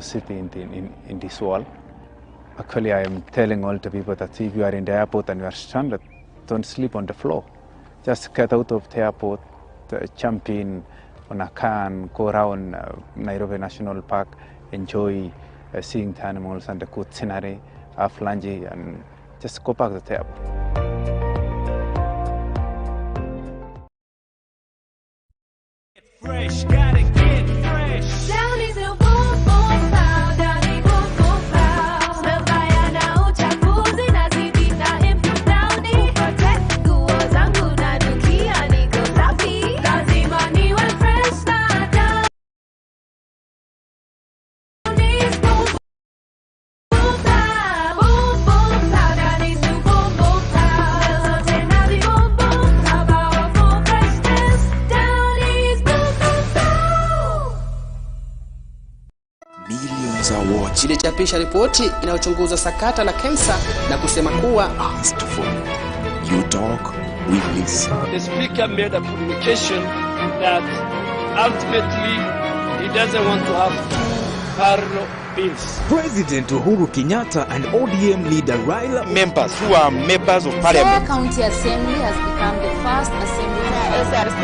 city in this world. Actually, I am telling all the people that if you are in the airport and you are stranded, don't sleep on the floor. Just get out of the airport, jump in on a car and go around Nairobi National Park, enjoy seeing the animals and the good scenery, have lunch, and just go back to the airport. Fresh, gotta get fresh. Down is a boom boom cloud, down is boom boom cloud. Mabaya na uchafuzi na zidi na improve down ni protect nguo zangu na nukia niko safi. Lazima niwe fresh na down is boom boom cloud, boom boom cloud, down is boom boom cloud. So tena zi boom boom cloud, powerful freshness, down is boom boom cloud. Millions are watching. Ilichapisha ripoti inayochunguza sakata la kansa na kusema kuwa asked for. You talk, we listen. The speaker made a communication that ultimately he doesn't want to have two parallel bills. President Uhuru Kenyatta and ODM leader Raila members who are members of parliament. County Assembly has become the first assembly. SRC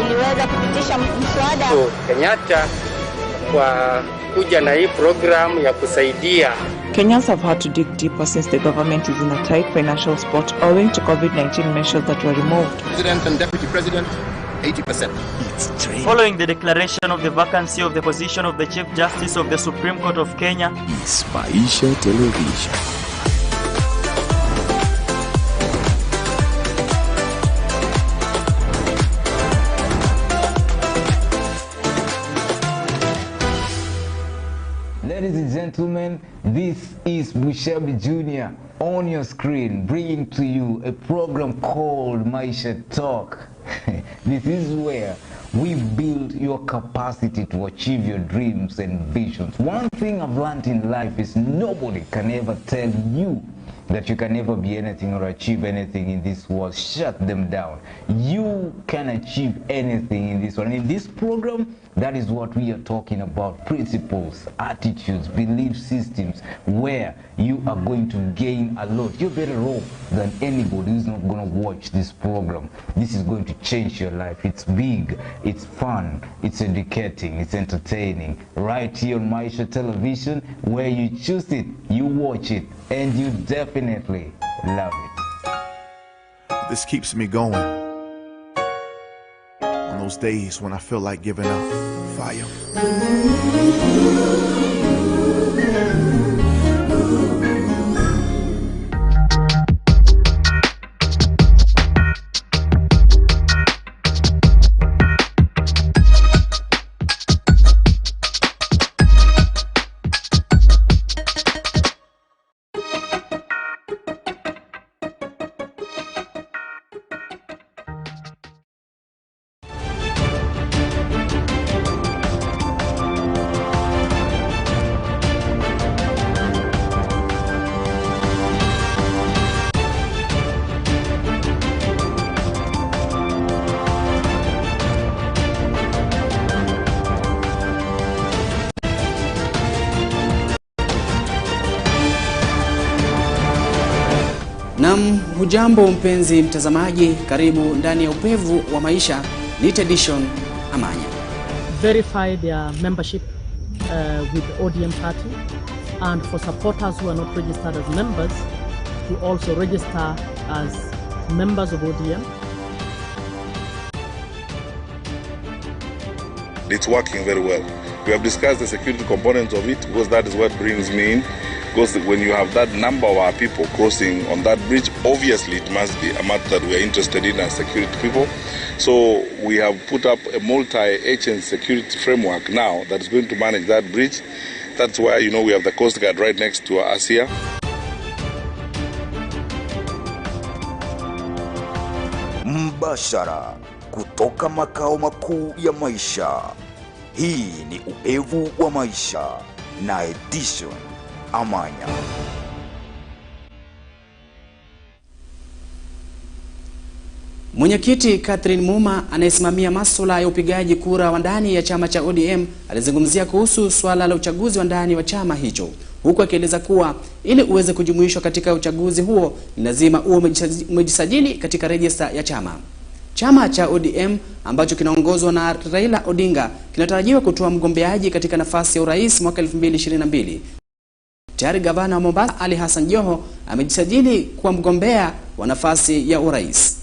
iliweza kupitisha mswada. Kenyatta kwa kuja na hii program ya kusaidia. Kenyans have had to dig deeper since the government is in a tight financial spot owing to COVID-19 measures that were removed. President and Deputy President, 80%. It's true. Following the declaration of the vacancy of the position of the Chief Justice of the Supreme Court of Kenya, It's Maisha Television. Ladies and gentlemen, this is Bushabi Jr. on your screen, bringing to you a program called Maisha Talk. This is where we build your capacity to achieve your dreams and visions. One thing I've learned in life is nobody can ever tell you that you can never be anything or achieve anything in this world. Shut them down. You can achieve anything in this world. In this program, that is what we are talking about. Principles, attitudes, belief systems, where you are going to gain a lot. You're better off than anybody who's not going to watch this program. This is going to change your life. It's big, it's fun, it's educating, it's entertaining. Right here on Maisha Television, where you choose it, you watch it, and you definitely love it. This keeps me going. On those days when I feel like giving up. Fire. Naam, hujambo mpenzi mtazamaji, karibu ndani ya upevu wa maisha, Lit Edition Amanya. Verify their membership with the ODM party, and for supporters who are not registered as members to also register as members of ODM. It's working very well. We have discussed the security components of it because that is what brings me in. Because when you have that number of our people crossing on that bridge, obviously it must be a matter that we are interested in as security people. So we have put up a multi-agent security framework now that is going to manage that bridge. That's why, you know, we have the Coast Guard right next to us here. Mbashara kutoka makao makuu ya maisha. Hii ni upevu wa maisha na edition Amanya. Naam, Mwenyekiti Catherine Muma anayesimamia masuala ya upigaji kura wa ndani ya chama cha ODM alizungumzia kuhusu swala la uchaguzi wa ndani wa chama hicho, huku akieleza kuwa ili uweze kujumuishwa katika uchaguzi huo ni lazima uwe umejisajili katika rejista ya chama. Chama cha ODM ambacho kinaongozwa na Raila Odinga kinatarajiwa kutoa mgombeaji katika nafasi ya urais mwaka 2022. Tayari gavana wa Mombasa Ali Hassan Joho amejisajili kuwa mgombea wa nafasi ya urais.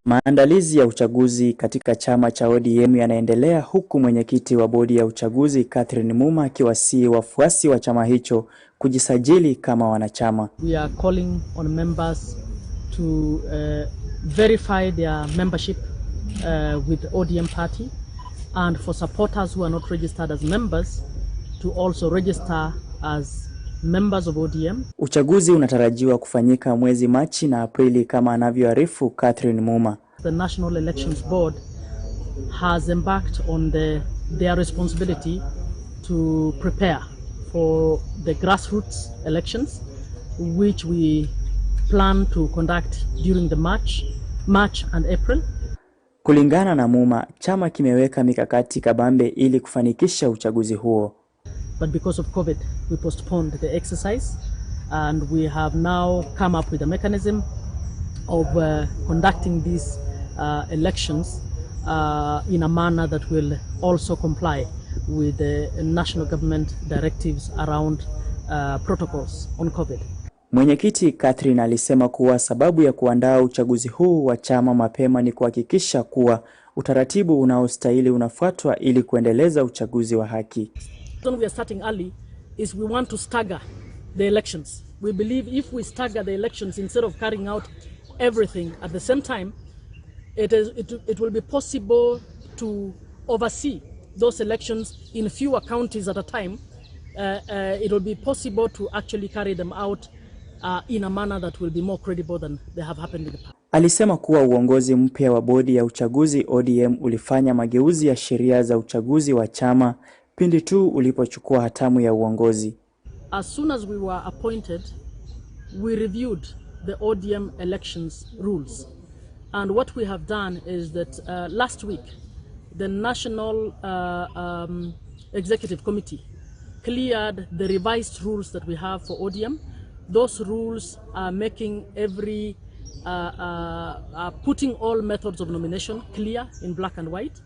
Maandalizi ya uchaguzi katika chama cha ODM yanaendelea, huku mwenyekiti wa bodi ya uchaguzi Catherine Muma akiwasihi wafuasi wa chama hicho kujisajili kama wanachama. We are calling on members to verify their membership with the ODM party, and for supporters who are not registered as members to also register as members of ODM. Uchaguzi unatarajiwa kufanyika mwezi Machi na Aprili kama anavyoarifu Catherine Muma. The National Elections Board has embarked on their responsibility to prepare for the grassroots elections, which we plan to conduct during the March and April. Kulingana na Muma, chama kimeweka mikakati kabambe ili kufanikisha uchaguzi huo. But because of COVID, we postponed the exercise, and we have now come up with a mechanism of conducting these elections in a manner that will also comply with the national government directives around protocols on COVID. Mwenyekiti Catherine alisema kuwa sababu ya kuandaa uchaguzi huu wa chama mapema ni kuhakikisha kuwa utaratibu unaostahili unafuatwa ili kuendeleza uchaguzi wa haki. The reason we are starting early is we want to stagger the elections. We believe if we stagger the elections instead of carrying out everything at the same time, it will be possible to oversee those elections in fewer counties at a time. It will be possible to actually carry them out in a manner that will be more credible than they have happened in the past. Alisema kuwa uongozi mpya wa bodi ya uchaguzi ODM ulifanya mageuzi ya sheria za uchaguzi wa chama pindi tu ulipochukua hatamu ya uongozi. As soon as we were appointed, we reviewed the ODM elections rules. And what we have done is that last week, the National Executive Committee cleared the revised rules that we have for ODM. Those rules are making putting all methods of nomination clear in black and white.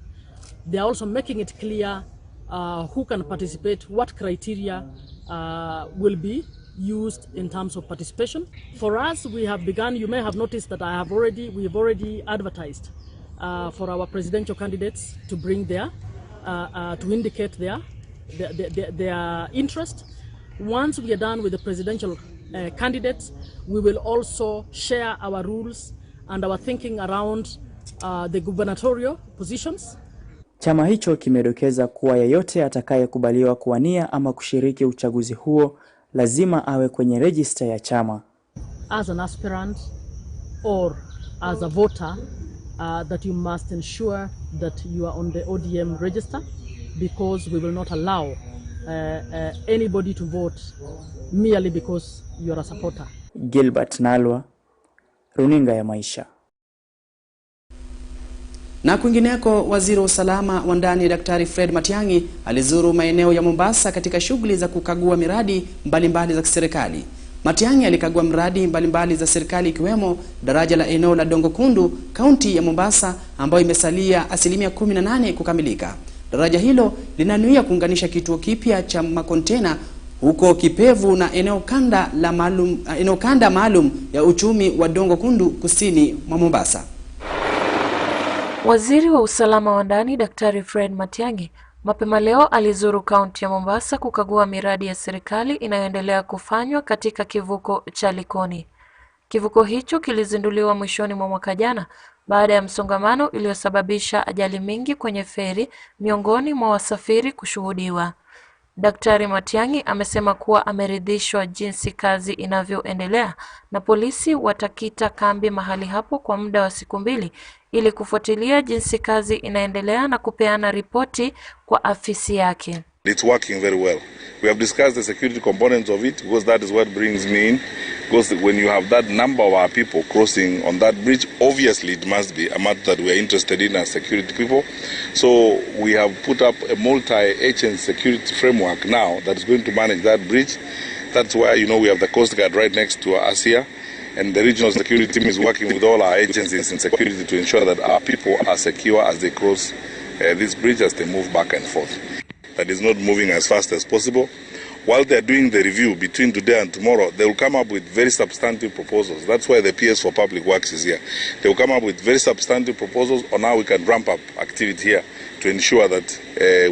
They are also making it clear who can participate, what criteria will be used in terms of participation. For us, we have begun, you may have noticed that we have already advertised for our presidential candidates to bring to indicate their interest. Once we are done with the presidential candidates, we will also share our rules and our thinking around the gubernatorial positions. Chama hicho kimedokeza kuwa yeyote atakayekubaliwa kuwania ama kushiriki uchaguzi huo lazima awe kwenye register ya chama. As an aspirant or as a voter, that you must ensure that you are on the ODM register, because we will not allow anybody to vote merely because you are a supporter. Gilbert Nalwa, Runinga ya Maisha. Na kwingineko, waziri wa usalama wa ndani Daktari Fred Matiang'i alizuru maeneo ya Mombasa katika shughuli za kukagua miradi mbalimbali za serikali. Matiang'i alikagua miradi mbalimbali za serikali ikiwemo daraja la eneo la Dongo Kundu, kaunti ya Mombasa, ambayo imesalia asilimia 18 kukamilika. Daraja hilo linanuia kuunganisha kituo kipya cha makontena huko Kipevu na eneo kanda maalum ya uchumi wa Dongo Kundu kusini mwa Mombasa. Waziri wa usalama wa ndani Daktari Fred Matiang'i mapema leo alizuru kaunti ya Mombasa kukagua miradi ya serikali inayoendelea kufanywa katika kivuko cha Likoni. Kivuko hicho kilizinduliwa mwishoni mwa mwaka jana baada ya msongamano uliosababisha ajali mingi kwenye feri miongoni mwa wasafiri kushuhudiwa. Daktari Matiang'i amesema kuwa ameridhishwa jinsi kazi inavyoendelea na polisi watakita kambi mahali hapo kwa muda wa siku 2 ili kufuatilia jinsi kazi inaendelea na kupeana ripoti kwa afisi yake. It's working very well. We have discussed the security components of it, because that is what brings me in. Because when you have that number of our people crossing on that bridge, obviously it must be a matter that we are interested in as security people. So we have put up a multi-agency security framework now that is going to manage that bridge. That's why, we have the Coast Guard right next to us here. And the regional security team is working with all our agencies in security to ensure that our people are secure as they cross this bridge, as they move back and forth. That is not moving as fast as possible. While they are doing the review between today and tomorrow, they will come up with very substantive proposals. That's why the PS for Public Works is here. They will come up with very substantive proposals on how we can ramp up activity here to ensure that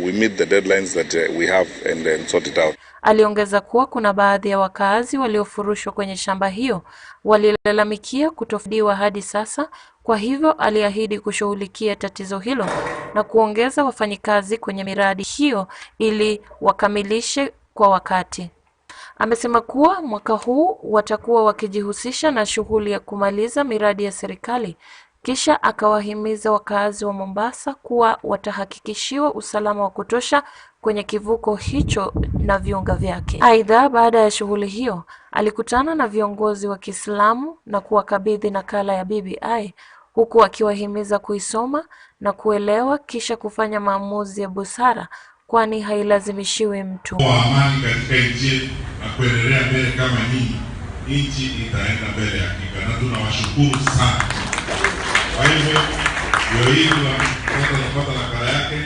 we meet the deadlines that we have and sort it out. Aliongeza kuwa kuna baadhi ya wakazi waliofurushwa kwenye shamba hiyo walilalamikia kutofidiwa hadi sasa. Kwa hivyo aliahidi kushughulikia tatizo hilo na kuongeza wafanyikazi kwenye miradi hiyo ili wakamilishe kwa wakati. Amesema kuwa mwaka huu watakuwa wakijihusisha na shughuli ya kumaliza miradi ya serikali. Kisha akawahimiza wakazi wa Mombasa kuwa watahakikishiwa usalama wa kutosha kwenye kivuko hicho na viunga vyake. Aidha, baada ya shughuli hiyo, alikutana na viongozi wa Kiislamu na kuwakabidhi nakala ya BBI, huku akiwahimiza kuisoma na kuelewa kisha kufanya maamuzi ya busara, kwani hailazimishiwi mtu. Kwa amani katika nchi na kuendelea mbele kama nchi itaenda mbele hakika, na tunawashukuru sana. Kwa hivyo, ndio hii tunapata nakala yake,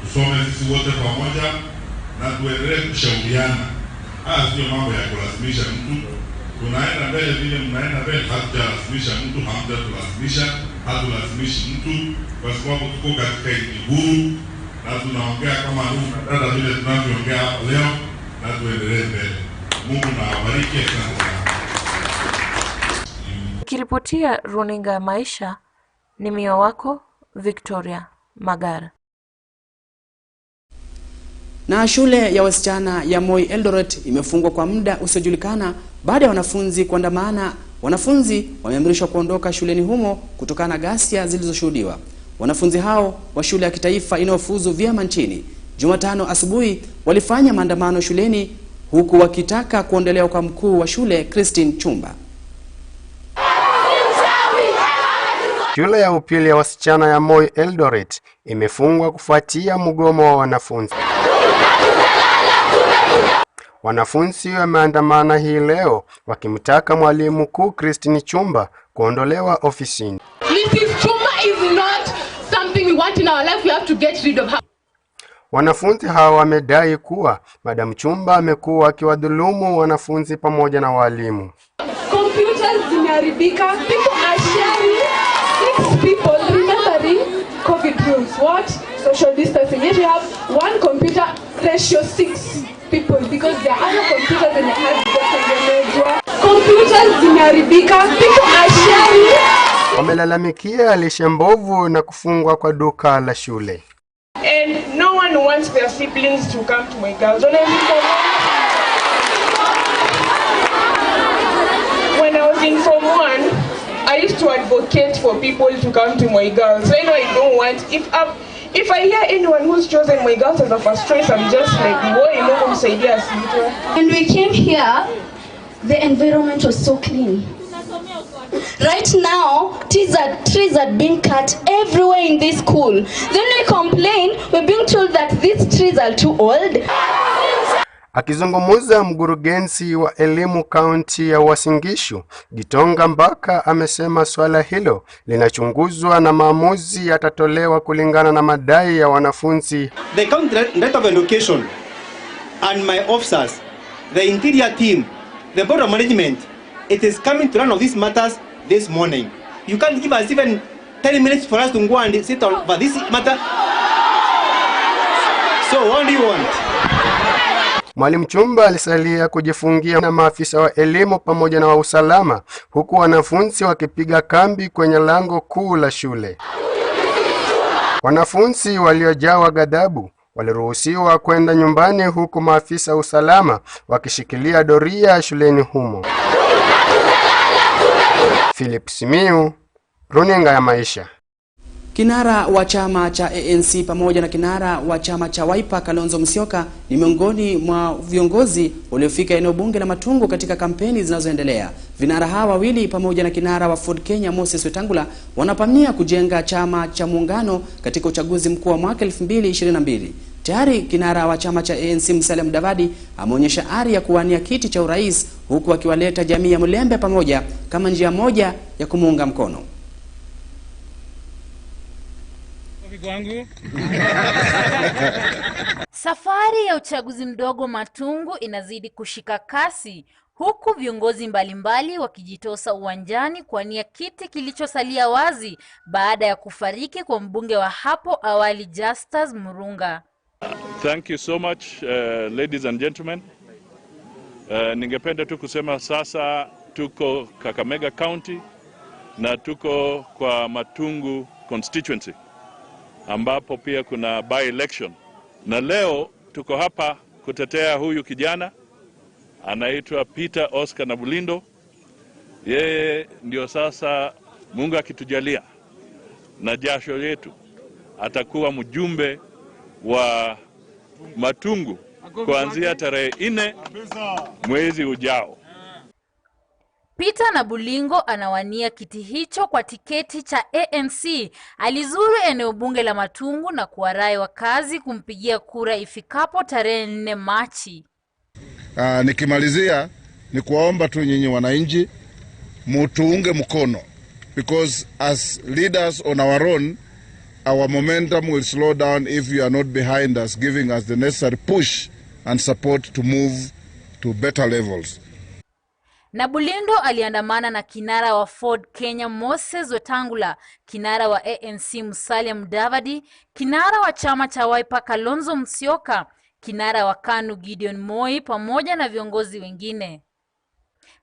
tusome sisi wote pamoja na tuendelee kushauriana. Haya sio mambo ya kulazimisha mtu. Tunaenda mbele vile mnaenda mbele, hatujalazimisha mtu, hamjatulazimisha, hatulazimishi mtu, kwa sababu tuko katika nchi huru na tunaongea kama ndugu na dada vile tunavyoongea hapa leo, na tuendelee mbele. Mungu na awabariki sana. Kiripotia runinga ya Maisha, ni mio wako Victoria Magara. Na shule ya wasichana ya Moi Eldoret imefungwa kwa muda usiojulikana baada ya wanafunzi kuandamana. Wanafunzi wameamrishwa kuondoka shuleni humo kutokana na ghasia zilizoshuhudiwa. Wanafunzi hao wa shule ya kitaifa inayofuzu vyema nchini Jumatano asubuhi walifanya maandamano shuleni, huku wakitaka kuondolewa kwa mkuu wa shule Christine Chumba. Shule ya upili ya wasichana ya Moi Eldoret imefungwa kufuatia mgomo wa wanafunzi. Wanafunzi wameandamana hii leo wakimtaka mwalimu mkuu Christine Chumba kuondolewa ofisini. Mrs. Chumba is not something we want in our life. We have to get rid of her. Wanafunzi hawa wamedai kuwa Madam Chumba amekuwa akiwadhulumu wanafunzi pamoja na walimu. Computers zimeharibika. People are sharing 6 people remembering COVID rules. What? Social distancing. Yet we have one computer ratio 6 people because there are other computers in the house. Computers zimeharibika. People are sharing. Wamelalamikia lishe mbovu na kufungwa kwa duka la shule. And no one wants their siblings to come to my girls. When I was in Form 1, I used to advocate for people to come to my girls. So I don't want, if I hear anyone who's chosen my girls as a first choice, I'm just like, when we came here, the environment was so clean. Right now, trees are being cut everywhere in this school. Then we complain, we're being told that these trees are too old. Akizungumza mkurugenzi wa elimu kaunti ya Uasin Gishu, Gitonga Mbaka amesema swala hilo linachunguzwa na maamuzi yatatolewa kulingana na madai ya wanafunzi. The County Director of Education and my officers, the interior team, the board of management, it is coming to none of these matters this morning. You can't give us even 10 minutes for us to go and sit on for this matter. So what do you want? Mwalimu Chumba alisalia kujifungia na maafisa wa elimu pamoja na wa usalama, huku wanafunzi wakipiga kambi kwenye lango kuu la shule. Wanafunzi waliojawa ghadhabu waliruhusiwa kwenda nyumbani, huku maafisa usalama wakishikilia doria shuleni humo. Philip Simiu, runinga ya Maisha. Kinara wa chama cha ANC pamoja na kinara wa chama cha Wiper Kalonzo Musyoka ni miongoni mwa viongozi waliofika eneo bunge la Matungu katika kampeni zinazoendelea. Vinara hawa wawili pamoja na kinara wa Ford Kenya Moses Wetangula wanapania kujenga chama cha muungano katika uchaguzi mkuu wa mwaka 2022. Tayari kinara wa chama cha ANC Musalia Mudavadi ameonyesha ari ya kuwania kiti cha urais, huku akiwaleta jamii ya Mulembe pamoja kama njia moja ya kumuunga mkono. Safari ya uchaguzi mdogo Matungu inazidi kushika kasi, huku viongozi mbalimbali wakijitosa uwanjani kuwania kiti kilichosalia wazi baada ya kufariki kwa mbunge wa hapo awali Justus Murunga. Thank you so much, ladies and gentlemen. Ningependa tu kusema sasa tuko Kakamega County na tuko kwa Matungu constituency, ambapo pia kuna by-election. Na leo tuko hapa kutetea huyu kijana anaitwa Peter Oscar Nabulindo. Yeye ndio sasa Mungu akitujalia na jasho yetu atakuwa mjumbe wa Matungu kuanzia tarehe 4 mwezi ujao. Peter Nabulingo anawania kiti hicho kwa tiketi cha ANC. Alizuru eneo bunge la Matungu na kuwarai wakazi kumpigia kura ifikapo tarehe 4 Machi. Nikimalizia ni kuwaomba tu nyinyi wananchi mutuunge mkono, because as leaders on our own, our momentum will slow down if you are not behind us, giving us the necessary push and support to move to better levels. Nabulindo aliandamana na kinara wa Ford Kenya Moses Wetangula, kinara wa ANC Musalia Mudavadi, kinara wa chama cha Wiper Kalonzo Musyoka, kinara wa KANU Gideon Moi pamoja na viongozi wengine.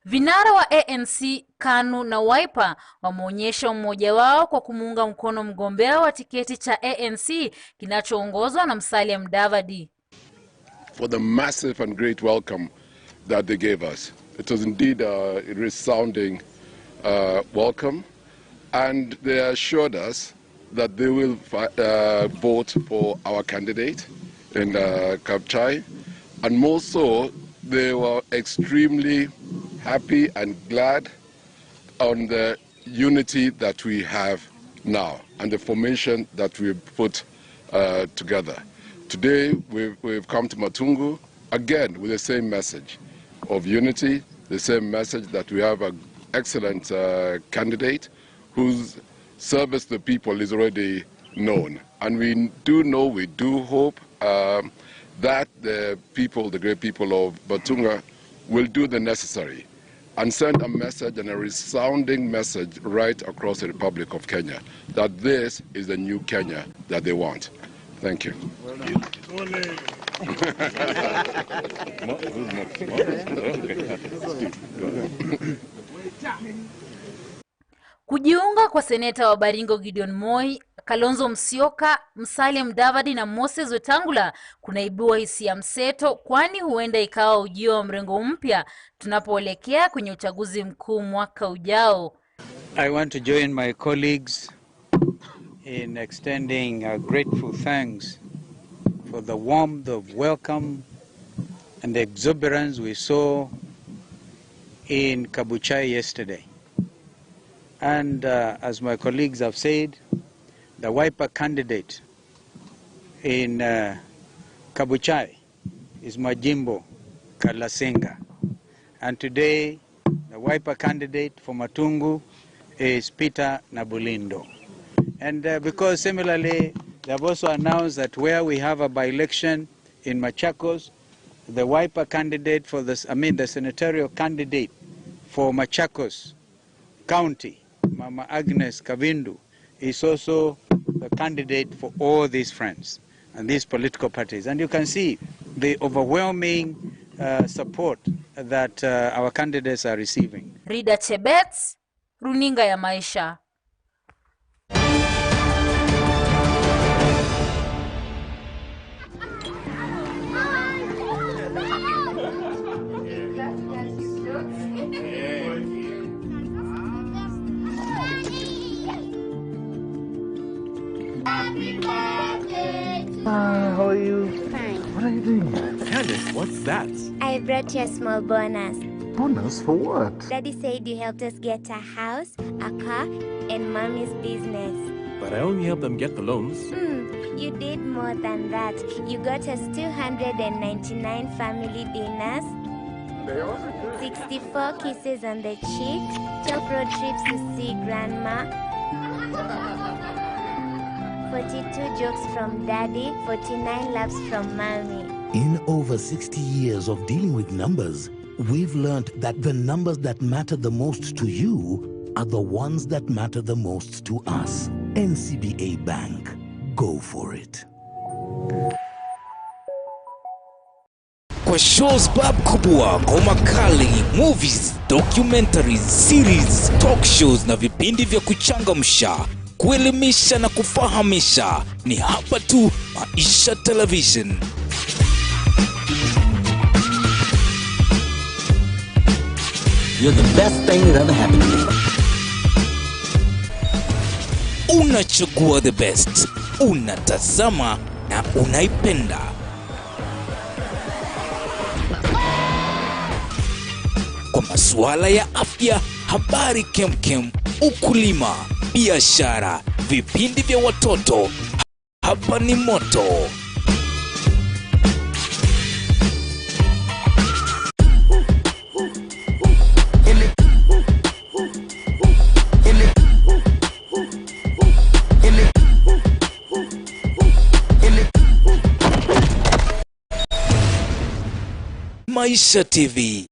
Vinara wa ANC, KANU na Wiper wameonyesha umoja wao kwa kumuunga mkono mgombea wa tiketi cha ANC kinachoongozwa na Musalia Mudavadi. For the massive and great welcome that they gave us. It was indeed a resounding welcome, and they assured us that they will vote for our candidate in Kapchai, and more so, they were extremely happy and glad on the unity that we have now and the formation that we've put together. Today, we've come to Matungu again with the same message of unity, the same message that we have an excellent candidate whose service to the people is already known. And we do hope that the people, the great people of Matunga, will do the necessary and send a message, and a resounding message right across the Republic of Kenya, that this is the new Kenya that they want. Thank you. Kujiunga kwa seneta wa Baringo Gideon Moi, Kalonzo Musyoka, Musalia Mudavadi na Moses Wetangula kunaibua hisia mseto, kwani huenda ikawa ujio wa mrengo mpya tunapoelekea kwenye uchaguzi mkuu mwaka ujao. I want to join my colleagues in extending grateful thanks for the warmth of welcome and the exuberance we saw in Kabuchai yesterday. And as my colleagues have said, the Wiper candidate in Kabuchai is Majimbo Kalasinga. And today, the Wiper candidate for Matungu is Peter Nabulindo. And because similarly, they have also announced that where we have a by-election in Machakos, the Wiper candidate for the senatorial candidate for Machakos County, Mama Agnes Kavindu, is also the candidate for all these friends and these political parties. And you can see the overwhelming support that our candidates are receiving. Rida Chebets, Runinga ya Maisha. What's that? I brought you a small bonus. Bonus for what? Daddy said you helped us get a house, a car, and Mommy's business. But I only helped them get the loans. You did more than that. You got us 299 family dinners, 64 kisses on the cheek, 12 road trips to see Grandma, 42 jokes from Daddy, 49 laughs from Mommy. In over 60 years of dealing with numbers, we've learned that the numbers that matter the most to you are the ones that matter the most to us. NCBA Bank. Go for it. Kwa shows bab kubwa, kwa makali, movies, documentaries, series, talk shows na vipindi vya kuchangamsha, kuelimisha na kufahamisha, ni hapa tu Maisha Television. You're the best thing that ever happened to me. Unachagua the best, unatazama na unaipenda. Kwa masuala ya afya, habari kemkem, ukulima, biashara, vipindi vya watoto, hapa ni moto. Maisha TV.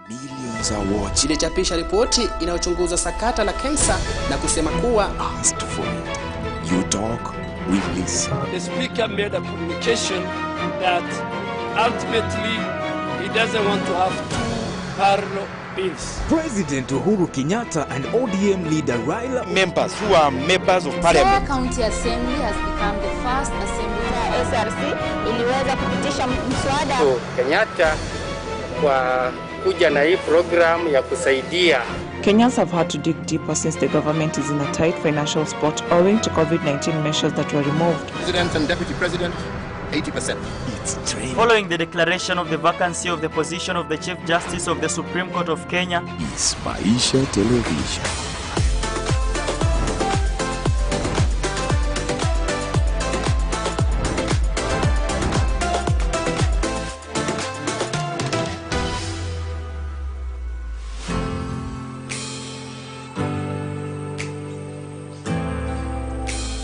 Millions are watching. Ilichapisha ripoti inayochunguza sakata la kansa na kusema kuwa asked for it. You talk, we listen. The speaker made a communication that ultimately he doesn't want to have two parallel bills. President Uhuru Kenyatta and ODM leader Raila members who are members of parliament. Sonar County Assembly has become the first assembly. SRC iliweza kupitisha mswada. Kenyatta kwa kuja na hii program ya kusaidia. Kenyans have had to dig deeper since the government is in a tight financial spot owing to COVID-19 measures that were removed. President and Deputy President, 80%. It's training. Following the declaration of the vacancy of the position of the Chief Justice of the Supreme Court of Kenya, it's Maisha Television.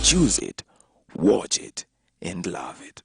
Choose it, watch it, and love it.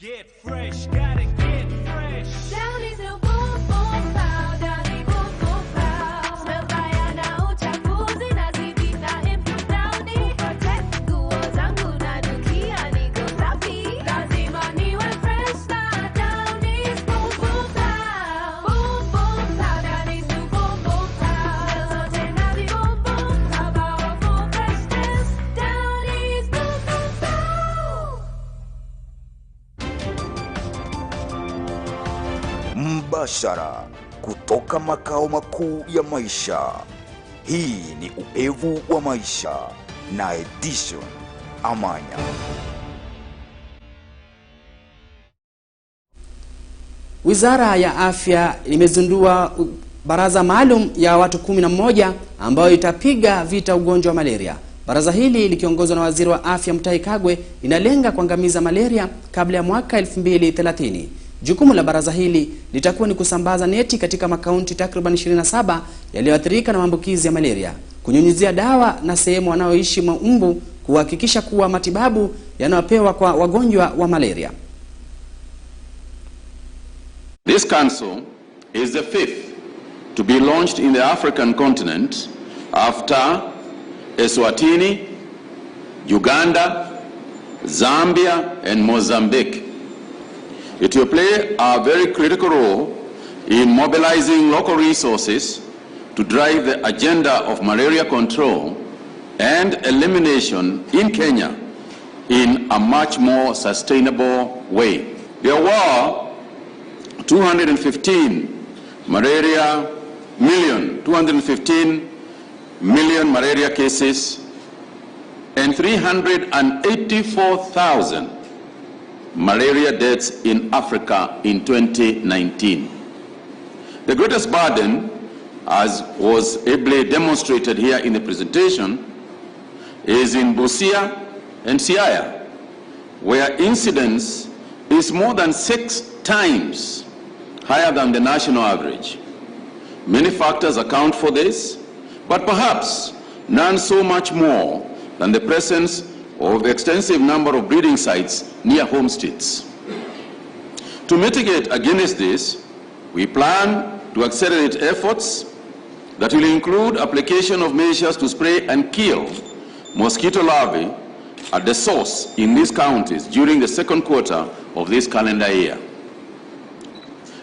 Get fresh, gotta get fresh. Down is a boom boom pow, down is boom boom pow. Mbaya na uchafuzi na zidita improve down ni protect nguo zangu na dukia niko safi. Lazima niwe fresh na down is boom boom pow. Boom boom pow, down is boom boom pow. Zote na zi boom boom pow, powerful freshness. Down is boom boom pow. Mbashara kutoka makao makuu ya maisha. Hii ni upevu wa maisha na edition Amanya. Wizara ya Afya imezindua baraza maalum ya watu 11 ambayo itapiga vita ugonjwa wa malaria. Baraza hili likiongozwa na Waziri wa Afya Mutahi Kagwe inalenga kuangamiza malaria kabla ya mwaka 2030. Jukumu la baraza hili litakuwa ni kusambaza neti katika makaunti takriban 27 yaliyoathirika na maambukizi ya malaria, kunyunyizia dawa na sehemu wanaoishi mbu, kuhakikisha kuwa matibabu yanayopewa kwa wagonjwa wa malaria. This council is the fifth to be launched in the African continent after Eswatini, Uganda, Zambia, and Mozambique. It will play a very critical role in mobilizing local resources to drive the agenda of malaria control and elimination in Kenya in a much more sustainable way. There were 215 million malaria cases and 384,000 malaria deaths in Africa in 2019. The greatest burden, as was ably demonstrated here in the presentation, is in Busia and Siaya, where incidence is more than 6 times higher than the national average. Many factors account for this, but perhaps none so much more than the presence of the extensive number of breeding sites near homesteads. To mitigate against this, we plan to accelerate efforts that will include application of measures to spray and kill mosquito larvae at the source in these counties during the second quarter of this calendar year.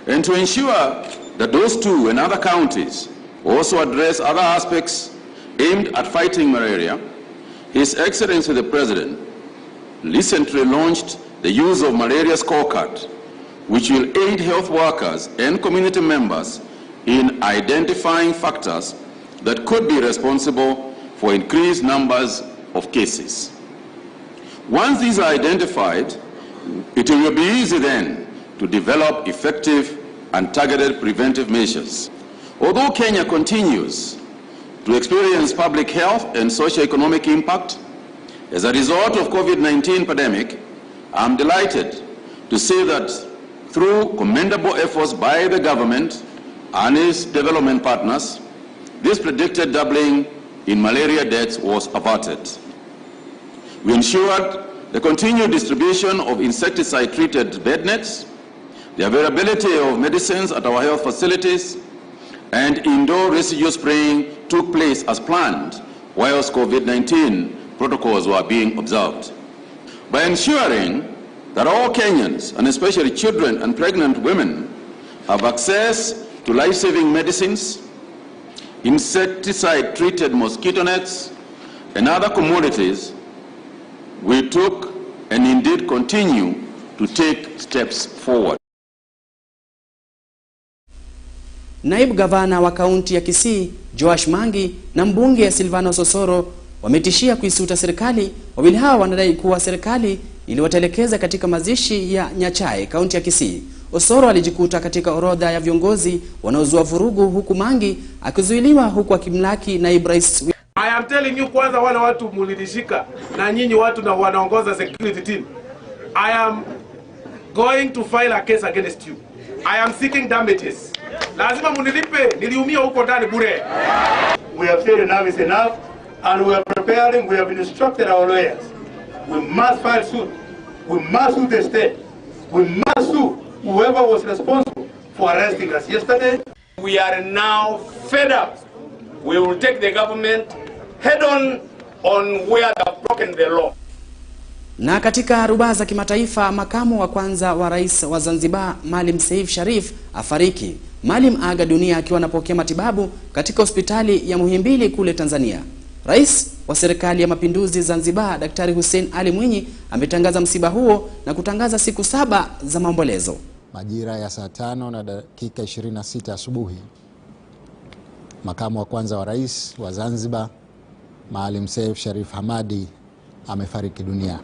And to ensure that those two and other counties also address other aspects aimed at fighting malaria, His Excellency the President recently launched the use of malaria scorecard, which will aid health workers and community members in identifying factors that could be responsible for increased numbers of cases. Once these are identified, it will be easy then to develop effective and targeted preventive measures. Although Kenya continues to experience public health and socio-economic impact as a result of COVID-19 pandemic, I'm delighted to say that through commendable efforts by the government and its development partners, this predicted doubling in malaria deaths was averted. We ensured the continued distribution of insecticide-treated bed nets, the availability of medicines at our health facilities, and indoor residue spraying took place as planned whilst COVID-19 protocols were being observed. By ensuring that all Kenyans, and especially children and pregnant women, have access to life-saving medicines, insecticide-treated mosquito nets, and other commodities, we took and indeed continue to take steps forward. Naibu gavana wa kaunti ya Kisii, Joash Mangi, na mbunge Silvano Sosoro wametishia kuisuta serikali. Wawili hao wanadai kuwa serikali iliwatelekeza katika mazishi ya Nyachae, kaunti ya Kisii. Osoro alijikuta katika orodha ya viongozi wanaozua vurugu, huku Mangi akizuiliwa huku akimlaki naibu rais. I am telling you, kwanza wale watu mulidishika na nyinyi watu na wanaongoza security team, I am going to file a case against you. I am seeking damages. Lazima munilipe, niliumia huko ndani bure. We have said enough is enough, and we are preparing, we have instructed our lawyers. We must file suit. We must sue the state. We must sue whoever was responsible for arresting us yesterday. We are now fed up. We will take the government head on where they have broken the law. Na katika rubaa za kimataifa, makamu wa kwanza wa rais wa Zanzibar, Maalim Seif Sharif, afariki. Maalim aga dunia akiwa anapokea matibabu katika hospitali ya Muhimbili kule Tanzania. Rais wa serikali ya mapinduzi Zanzibar, Daktari Hussein Ali Mwinyi, ametangaza msiba huo na kutangaza siku 7 za maombolezo. Majira ya saa 5:26 asubuhi, makamu wa kwanza wa rais wa Zanzibar, Maalim Seif Sharif Hamadi, amefariki dunia.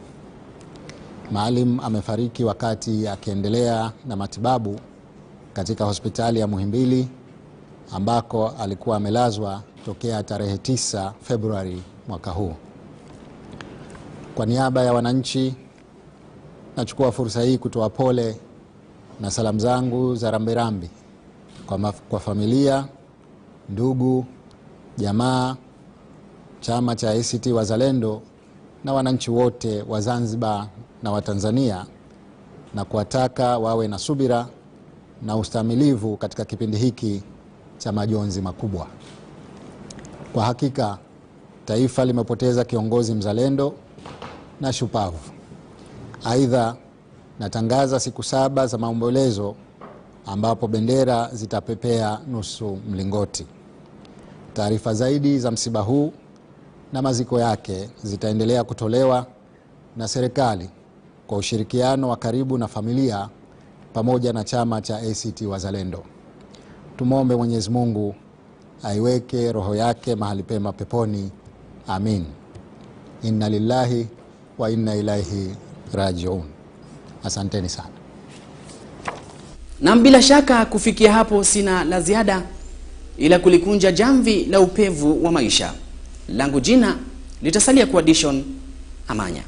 Maalim amefariki wakati akiendelea na matibabu katika hospitali ya Muhimbili ambako alikuwa amelazwa tokea tarehe 9 Februari mwaka huu. Kwa niaba ya wananchi, nachukua fursa hii kutoa pole na salamu zangu za rambirambi kwa familia, ndugu, jamaa, chama cha ACT Wazalendo na wananchi wote wa Zanzibar na wa Tanzania, na kuwataka wawe na subira na ustamilivu katika kipindi hiki cha majonzi makubwa. Kwa hakika taifa limepoteza kiongozi mzalendo na shupavu. Aidha, natangaza siku 7 za maombolezo ambapo bendera zitapepea nusu mlingoti. Taarifa zaidi za msiba huu na maziko yake zitaendelea kutolewa na serikali kwa ushirikiano wa karibu na familia pamoja na chama cha ACT Wazalendo. Tumombe Mwenyezi Mungu aiweke roho yake mahali pema peponi. Amin. Inna lillahi wa inna ilaihi rajiun. Asanteni sana. Na bila shaka kufikia hapo sina la ziada ila kulikunja jamvi la upevu wa maisha. Langu jina litasalia kwa Dishon Amanya.